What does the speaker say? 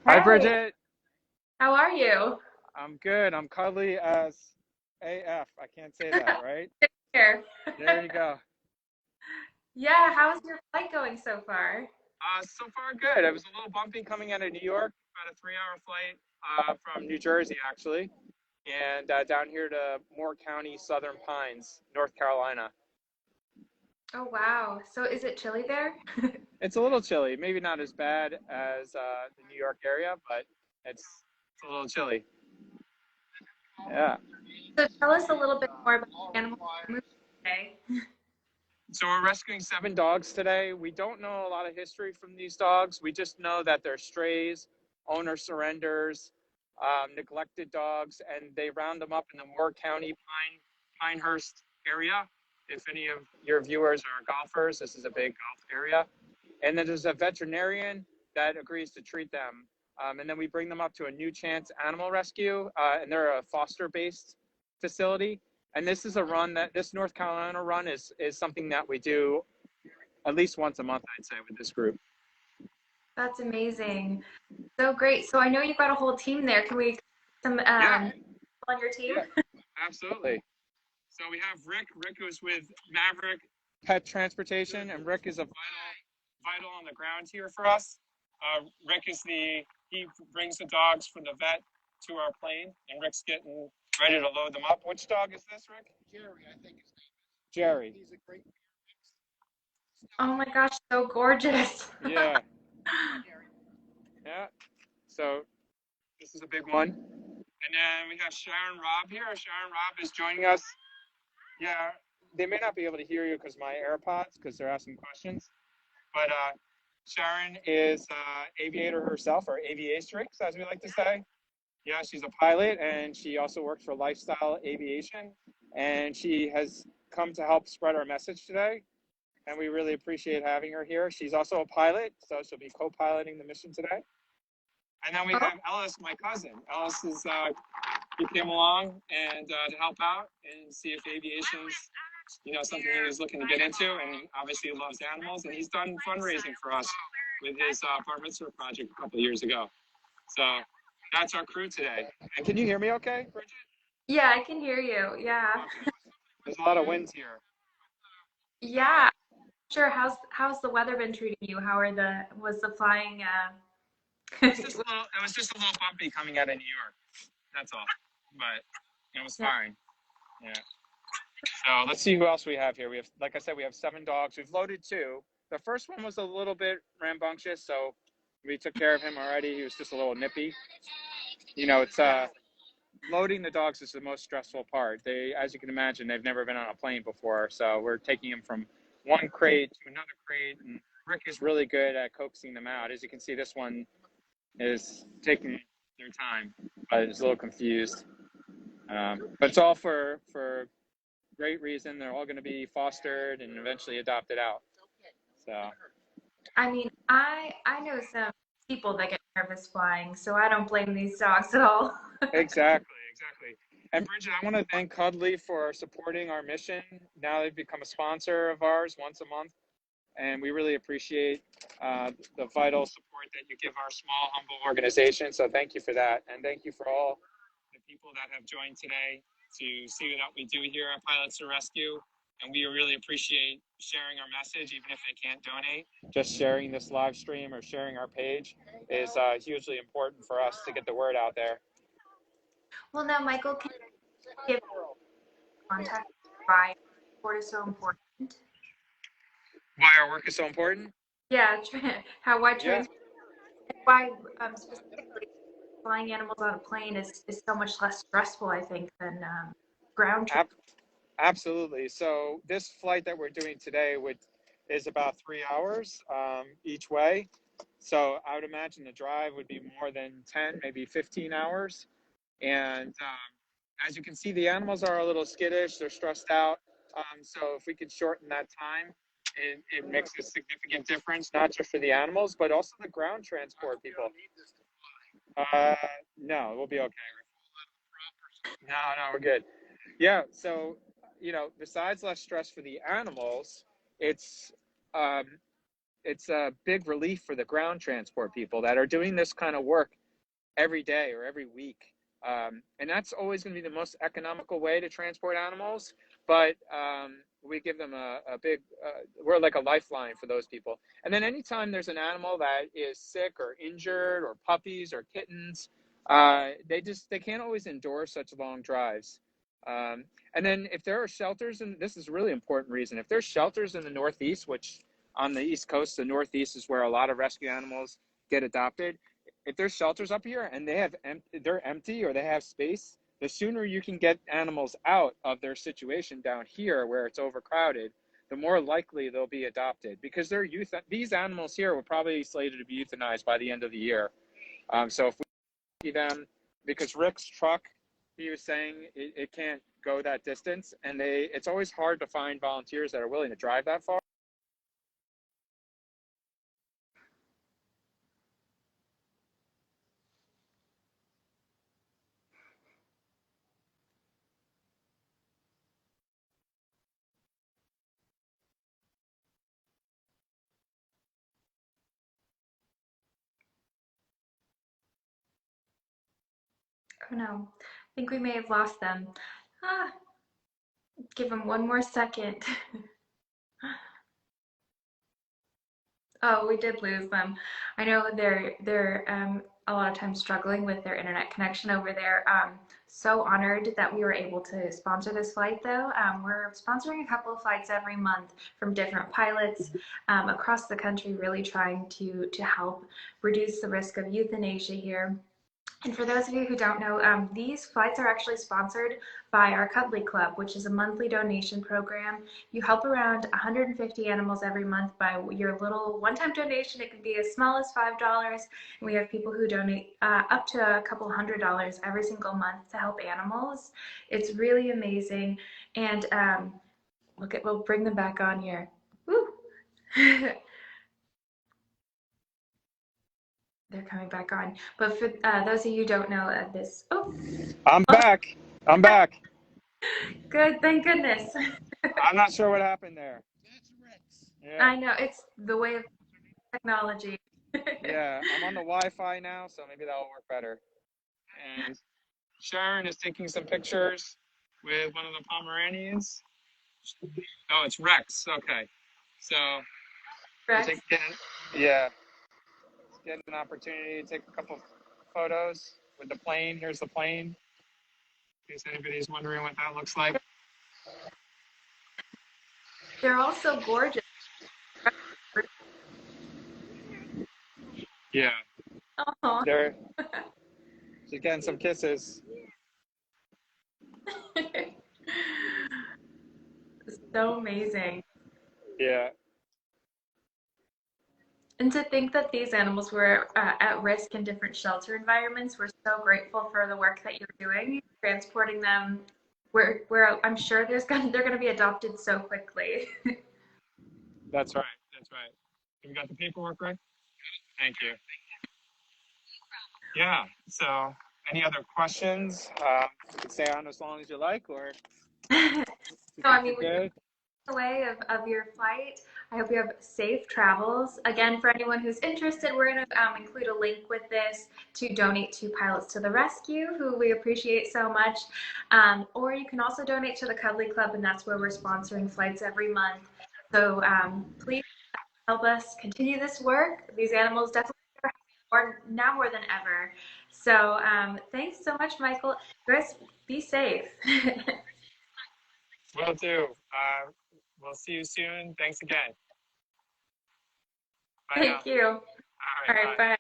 Hi, Hey, Bridget. how are you? I'm good. I'm cuddly as AF. I can't say that, right? Here. There you go. Yeah, how's your flight going so far? So far, good. It was a little bumpy coming out of New York, about a 3-hour flight from New Jersey, actually, and down here to Moore County, Southern Pines, North Carolina. Oh, wow. So is it chilly there? It's a little chilly, maybe not as bad as the New York area, but it's a little chilly. Yeah. So tell us a little bit more about the animals you're moving today. So we're rescuing 7 dogs today. We don't know a lot of history from these dogs. We just know that they're strays, owner surrenders, neglected dogs, and they round them up in the Moore County Pinehurst area. If any of your viewers are golfers, this is a big golf area. And then there's a veterinarian that agrees to treat them. And then we bring them up to a New Chance Animal Rescue, and they're a foster-based facility. And this is a run that this North Carolina run is something that we do at least once a month, I'd say, with this group. That's amazing. So great. So I know you've got a whole team there. Can we some Yeah, people on your team? yeah, absolutely. So we have Rick. Rick was with Maverick Pet Transportation, and Rick is a vital on the ground here for us. Rick is he brings the dogs from the vet to our plane, and Rick's getting ready to load them up. Which dog is this, Rick? Jerry, I think his name is. Jerry. He's a great Oh my gosh, so gorgeous. Yeah, yeah. So this is a big one. And then we have Sharon Raub here. Sharon Raub is joining us. Yeah, they may not be able to hear you because my AirPods, because they're asking questions. But Sharon is aviator herself, or aviatrix, as we like to say. Yeah, she's a pilot, and she also works for Lifestyle Aviation. And she has come to help spread our message today. And we really appreciate having her here. She's also a pilot, so she'll be co-piloting the mission today. And then we have Ellis, my cousin. Ellis he came along and to help out and see if aviation's something he was looking to get into, and obviously he loves animals, and he's done fundraising for us with his bar mitzvah project a couple of years ago. So that's our crew today. And can you hear me okay, Bridget? Yeah, I can hear you. Yeah. Okay. There's a lot of winds here. Yeah. Sure. How's the weather been treating you? Was the flying It was just a little bumpy coming out of New York. That's all. But it was fine. Yeah. So let's see who else we have here. We have, like I said, we have 7 dogs. We've loaded 2. The first one was a little bit rambunctious, so we took care of him already. He was just a little nippy. It's loading the dogs is the most stressful part. As you can imagine, they've never been on a plane before, so we're taking them from one crate to another crate, and Rick is really good at coaxing them out. As you can see, this one is taking their time, but it's a little confused. But it's all for great reason. They're all going to be fostered and eventually adopted out. So I mean, I know some people that get nervous flying, so I don't blame these dogs at all. exactly. And Bridget, I want to thank Cuddly for supporting our mission. Now they've become a sponsor of ours once a month, and we really appreciate the vital support that you give our small, humble organization. So thank you for that, and thank you for all the people that have joined today to see what we do here at Pilots to Rescue. And we really appreciate sharing our message, even if they can't donate. Just sharing this live stream or sharing our page is hugely important for us to get the word out there. Well, now, Michael, can you give contact why support is so important? Why our work is so important? Yeah, why specifically flying animals on a plane is so much less stressful, I think, than ground travel. Absolutely. So this flight that we're doing today is about 3 hours each way. So I would imagine the drive would be more than 10, maybe 15 hours. And as you can see, the animals are a little skittish. They're stressed out. So if we could shorten that time, it makes a significant difference, not just for the animals, but also the ground transport people. No, we'll be okay. No, we're good. Yeah, so, besides less stress for the animals, it's it's a big relief for the ground transport people that are doing this kind of work every day or every week. And that's always going to be the most economical way to transport animals. But we give them a big, we're like a lifeline for those people. And then anytime there's an animal that is sick or injured, or puppies or kittens, they can't always endure such long drives. And then if there are shelters, and this is a really important reason, if there's shelters in the Northeast, which on the East Coast, the Northeast is where a lot of rescue animals get adopted. If there's shelters up here and they're empty or they have space, the sooner you can get animals out of their situation down here where it's overcrowded, the more likely they'll be adopted, because these animals here were probably slated to be euthanized by the end of the year. So if we see them, because Rick's truck, he was saying it can't go that distance, and it's always hard to find volunteers that are willing to drive that far. Oh no, I think we may have lost them. Give them one more second. Oh, we did lose them. I know they're a lot of times struggling with their internet connection over there. So honored that we were able to sponsor this flight though. We're sponsoring a couple of flights every month from different pilots across the country, really trying to help reduce the risk of euthanasia here. And for those of you who don't know, these flights are actually sponsored by our Cuddly Club, which is a monthly donation program. You help around 150 animals every month by your little one-time donation. It can be as small as $5. And we have people who donate up to a couple $100 every single month to help animals. It's really amazing. And we'll bring them back on here. Woo! They're coming back on. But for those of you who don't know this, I'm back. I'm back. Good, thank goodness. I'm not sure what happened there. That's Rex. Yeah. I know, it's the way of technology. Yeah, I'm on the Wi-Fi now, so maybe that'll work better. And Sharon is taking some pictures with one of the Pomeranians. Oh, it's Rex. Okay. So, Rex? get an opportunity to take a couple photos with the plane. Here's the plane, in case anybody's wondering what that looks like. They're all so gorgeous. Yeah. Oh. She's getting some kisses. So amazing. Yeah. And to think that these animals were at risk in different shelter environments, we're so grateful for the work that you're doing, transporting them where I'm sure they're going to be adopted so quickly. That's right. That's right. You got the paperwork right? Thank you. Yeah. So, any other questions? You can stay on as long as you like, or No, I mean, good. Way of your flight. I hope you have safe travels. Again, for anyone who's interested, we're going to include a link with this to donate to Pilots to the Rescue, who we appreciate so much. Or you can also donate to the Cuddly Club, and that's where we're sponsoring flights every month. So please help us continue this work. These animals definitely are now more than ever. So thanks so much, Michael. Chris, be safe. Will do. We'll see you soon. Thanks again. Bye Thank now. you. All right, bye.